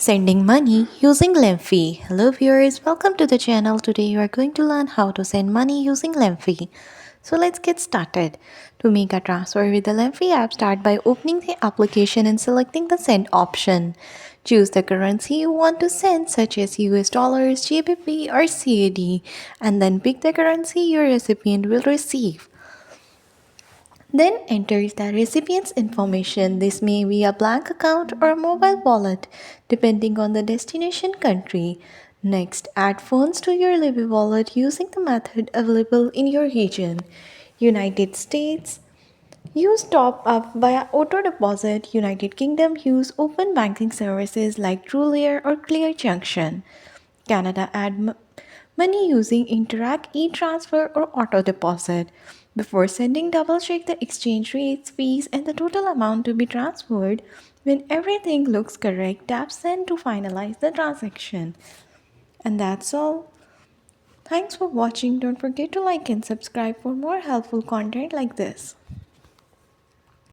Sending money using Lemfi. Hello viewers, welcome to the channel. Today you are going to learn how to send money using Lemfi. So let's get started. To make a transfer with the Lemfi app, start by opening the application and selecting the send option. Choose the currency you want to send such as US dollars, GBP or CAD and then pick the currency your recipient will receive. Then enter the recipient's information. This may be a blank account or a mobile wallet, depending on the destination country. Next, add funds to your Lemfi wallet using the method available in your region. United States, use top up via auto deposit. United Kingdom, use open banking services like TrueLayer or Clear Junction. Canada, add money using Interact e-transfer or auto deposit. Before sending, double check the exchange rates, fees, and the total amount to be transferred. When everything looks correct, tap send to finalize the transaction. And that's all. Thanks for watching. Don't forget to like and subscribe for more helpful content like this.